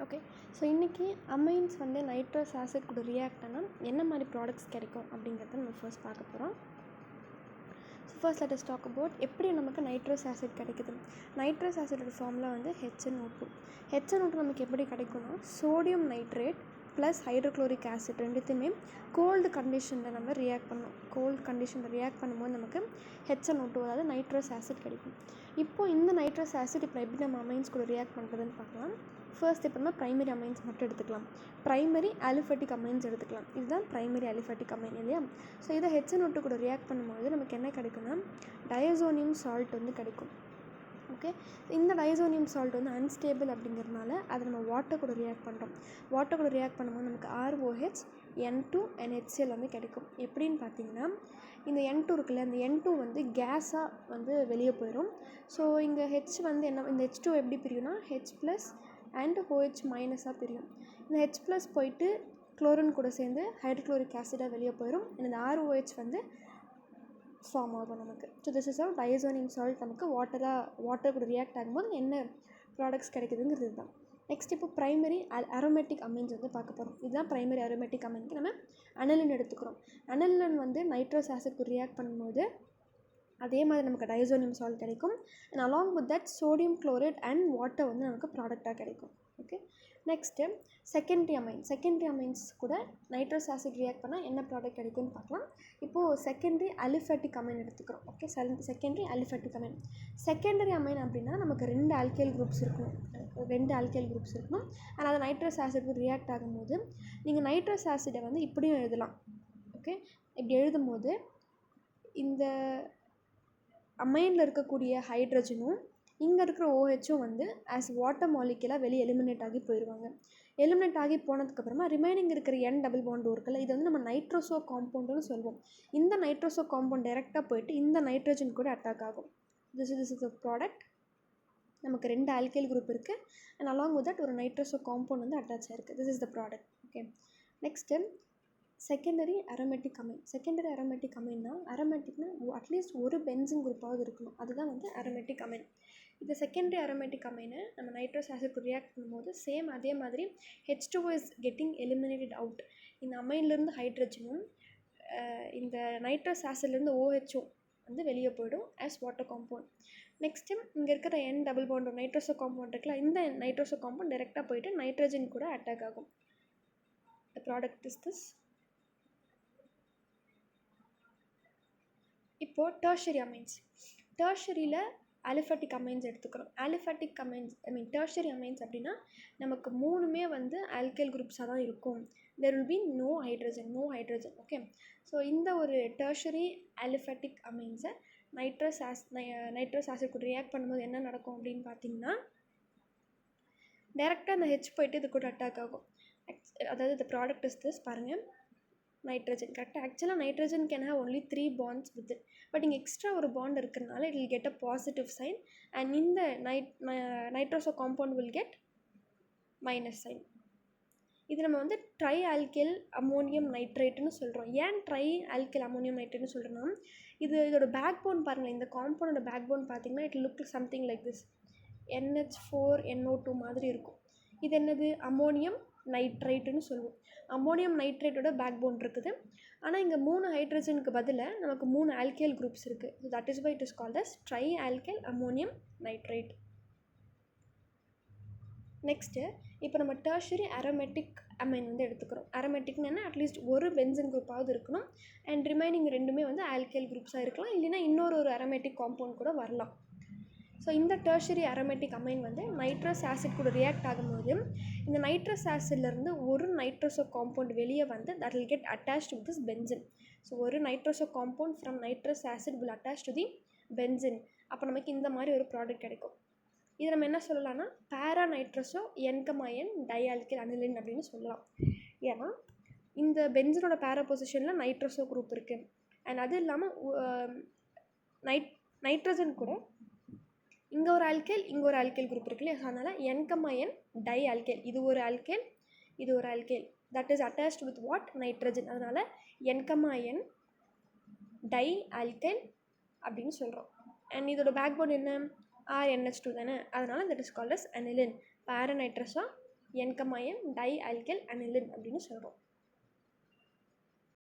Okay. So இன்றைக்கி amines வந்து nitrous acid கூட ரியாக்ட் ஆனால் என்ன மாதிரி ப்ராடக்ட்ஸ் கிடைக்கும் அப்படிங்கிறத நம்ம ஃபர்ஸ்ட் பார்க்க போகிறோம். So first let us talk about எப்படி நமக்கு நைட்ரஸ் ஆசிட் கிடைக்குது. நைட்ரஸ் ஆசிடோட ஃபார்முலா வந்து HNO2. HNO2 நமக்கு எப்படி கிடைக்கும்னா sodium nitrate plus hydrochloric acid ரெண்டுத்தையுமே கோல்டு கண்டிஷனில் நம்ம ரியாக்ட் பண்ணோம். கோல்டு கண்டிஷனில் ரியாக்ட் பண்ணும்போது நமக்கு HNO2 அதாவது நைட்ரஸ் ஆசிட் கிடைக்கும். இப்போது இந்த நைட்ரஸ் ஆசிட் இப்போ எப்படி நம்ம அமைன்ஸ் கூட ரியாக்ட் பண்ணுறதுன்னு பார்க்கலாம். ஃபர்ஸ்ட் இப்போ நம்ம ப்ரைமரி அமைன்ஸ் மட்டும் எடுத்துக்கலாம். ப்ரைமரி அலிஃபேட்டிக் அமைன்ஸ் எடுத்துக்கலாம். இதுதான் ப்ரைமரி அலிஃபேட்டிக் அமைன் இல்லையா. ஸோ இதை HNO2 கூட ரியாக்ட் பண்ணும்போது நமக்கு என்ன கிடைக்குன்னா டயசோனியம் சால்ட் வந்து கிடைக்கும். ஓகே. இந்த டயசோனியம் சால்ட் வந்து அன்ஸ்டேபிள் அப்படிங்கிறதுனால அதை நம்ம வாட்டர் கூட ரியாக்ட் பண்ணுறோம். வாட்டர் கூட ரியாக்ட் பண்ணும்போது நமக்கு ROH N2 and HCl வந்து கிடைக்கும். எப்படின்னு பார்த்தீங்கன்னா இந்த N2 இருக்குல்ல, இந்த N2 வந்து கேஸாக வந்து வெளியே போயிடும். ஸோ இங்கே H வந்து என்ன, இந்த H2 எப்படி பிரியும்னா H+ அண்ட் OH மைனஸாக பிரியும். இந்த H+ போயிட்டு குளோரின் கூட சேர்ந்து ஹைட்ரோக்ளோரிக் ஆசிடாக வெளியே போயிடும். இந்த ROH வந்து ஃபார்ம் ஆகும் நமக்கு. So this is of diazonium salt நமக்கு வாட்டர் கூட ரியாக்ட் ஆகும்போது என்ன ப்ராடக்ட்ஸ் கிடைக்குதுங்கிறது தான். நெக்ஸ்ட் இப்போ ப்ரைமரி அரோமேட்டிக் அமைன்ஸ் வந்து பார்க்க போகிறோம். இதுதான் ப்ரைமரி அரோமேட்டிக் அமைனுக்கு நம்ம அனலின் எடுத்துக்கிறோம். அனலின் வந்து நைட்ரஸ் ஆசிட் கூட ரியாக்ட் பண்ணும்போது அதே மாதிரி நமக்கு டயசோனியம் சால்ட் கிடைக்கும். And along with that sodium chloride and water வந்து நமக்கு ப்ராடக்டாக கிடைக்கும். ஓகே. நெக்ஸ்ட்டு செகண்டரி அமைன்ஸ் கூட நைட்ரஸ் ஆசிட் ரியாக்ட் பண்ணால் என்ன ப்ராடக்ட் கிடைக்கும்னு பார்க்கலாம். இப்போது செகண்டரி அலிஃபேட்டிக் அமைன் எடுத்துக்கிறோம். Okay. Secondary aliphatic amine. Secondary amine அப்படின்னா நமக்கு 2 ஆல்கைல் குரூப்ஸ் இருக்கணும். அண்ட் அது நைட்ரஸ் ஆசிட் ரியாக்ட் ஆகும்போது நீங்கள் நைட்ரஸ் ஆசிடை வந்து இப்படியும் எழுதலாம். ஓகே. இப்படி எழுதும்போது இந்த அமைனில் இருக்கக்கூடிய ஹைட்ரஜனும் இங்கே இருக்கிற OHும் வந்து ஆஸ் வாட்டர் மாலிகுலாக வெளியே எலிமினேட் ஆகி போயிடுவாங்க. எலிமினேட் ஆகி போனதுக்கப்புறமா ரிமைனிங் இருக்கிற N டபுள் பாண்ட் இருக்குல்ல, இது வந்து நம்ம நைட்ரோசோ காம்பவுண்டுன்னு சொல்லுவோம். இந்த நைட்ரோசோ காம்பவுண்ட் டைரெக்டாக போயிட்டு இந்த நைட்ரஜன் கூட அட்டாக் ஆகும். This is a product. நமக்கு 2 ஆல்கைல் குரூப் இருக்குது அண்ட் அலாங் வித் தட் ஒரு நைட்ரோசோ காம்பவுண்ட் வந்து அட்டாச் ஆகிருக்கு. This is the product. Okay. Next secondary aromatic அமைன்னா அரோமேட்டிக்னா அட்லீஸ்ட் ஒரு பென்சின் குரூப்பாவது இருக்கணும். அதுதான் வந்து அரோமேட்டிக் அமைன். இந்த செகண்டரி அரோமேட்டிக் அமைனை நம்ம நைட்ரஸ் ஆசிட் ரியாக்ட் பண்ணும்போது சேம் அதே மாதிரி H2 is getting eliminated out. இந்த அமைன்லேருந்து ஹைட்ரஜனும் இந்த நைட்ரஸ் ஆசிட்லேருந்து OHும் வந்து வெளியே போயிடும் ஆஸ் வாட்டர் காம்பவுண்ட். நெக்ஸ்ட்டு இங்கே இருக்கிற N double bond nitroso compound இருக்குல்ல, இந்த நைட்ரோசோ காம்பவுண்ட் டைரெக்டாக போயிட்டு நைட்ரஜன் கூட அட்டாக் ஆகும். The product is this. இப்போது டெர்ஷரி அமைன்ஸ். டெர்ஷரியில் அலிஃபேட்டிக் அமைன்ஸ் எடுத்துக்கிறோம். டெர்ஷரி அமைன்ஸ் அப்படின்னா நமக்கு 3மே வந்து ஆல்கைல் குரூப்ஸாக தான் இருக்கும். there will be no hydrogen. Okay. So இந்த ஒரு டெர்ஷரி அலிஃபேட்டிக் அமைன்ஸை நைட்ரஸ் ஆசிட் கூட ரியாக்ட் பண்ணும்போது என்ன நடக்கும் அப்படின்னு பார்த்தீங்கன்னா டைரெக்டாக அந்த H போயிட்டு இது கூட அட்டாக் ஆகும். அதாவது இந்த ப்ராடக்ட் இஸ் திஸ் பாருங்கள், நைட்ரஜன். கரெக்டாக ஆக்சுவலாக nitrogen can have only 3 bonds with it. But இங்கே எக்ஸ்ட்ரா ஒரு பாண்ட் இருக்கிறதுனால it will get a positive sign and இந்த nitroso compound will get minus sign. இது நம்ம வந்து ட்ரை ஆல்கைல் அமோனியம் நைட்ரேட்டுன்னு சொல்கிறோம். ஏன் ட்ரை ஆல்கைல் அமோனியம் நைட்ரேட்னு சொல்கிறோன்னா இதோட பேக் போன் பாருங்கள். இந்த காம்பவுண்டோட பேக் போன் பார்த்தீங்கன்னா it look something like this. NH4NO2 மாதிரி இருக்கும். இது என்னது, அமோனியம் நைட்ரேட்டுன்னு சொல்லுவோம். அமோனியம் நைட்ரேட்டோட பேக் போன் இருக்குது. ஆனால் இங்கே 3 ஹைட்ரஜனுக்கு பதிலாக நமக்கு 3 ஆல்கைல் குரூப்ஸ் இருக்குது. So that is why it is called as tri alkyl ammonium nitrate. Next இப்போ நம்ம டெர்ஷரி அரோமேட்டிக் அமைன் வந்து எடுத்துக்கிறோம். அரோமேட்டிக்னு என்ன, அட்லீஸ்ட் ஒரு பென்சின் குரூப்பாவது இருக்கணும் அண்ட் ரிமைனிங் 2மே வந்து ஆல்கைல் குரூப்ஸாக இருக்கலாம், இல்லைனா இன்னொரு அரோமேட்டிக் காம்பவுண்ட் கூட வரலாம். ஸோ இந்த டெர்ஷரி அரோமேட்டிக் அமைன் வந்து நைட்ரஸ் ஆசிட் கூட ரியாக்ட் ஆகும்போது இந்த நைட்ரஸ் ஆசிட்லேருந்து ஒரு நைட்ரோசோ காம்பவுண்ட் வெளியே வந்து that will get attached with this benzene. So ஒரு nitroso compound from nitrous acid will attach to the benzene. அப்போ நமக்கு இந்த மாதிரி ஒரு ப்ராடக்ட் கிடைக்கும். இது நம்ம என்ன சொல்லலாம்னா பேரா நைட்ரோசோ N, டைஆல்கைல் அனிலின் அப்படின்னு சொல்லலாம். ஏன்னா இந்த பென்சினோட பேரா பொசிஷனில் நைட்ரோசோ குரூப் இருக்குது அண்ட் அது இல்லாமல் நைட்ரஜன் கூட இங்கே ஒரு ஆல்கைல் இங்கே ஒரு ஆல்கைல் குரூப் இருக்கு இல்லையா. அதனால் N, டை ஆல்கைல், இது ஒரு ஆல்கைல் இது ஒரு alkyl that is attached with what, nitrogen. அதனால் N, டை ஆல்கைல் அப்படின்னு சொல்கிறோம். அண்ட் இதோட பேக் போன் என்ன, RNH2 தானே. அதனால் that is called as aniline, para nitroso என்கமாயம் டை ஆல்கைல் அனிலின் அப்படின்னு சொல்கிறோம்.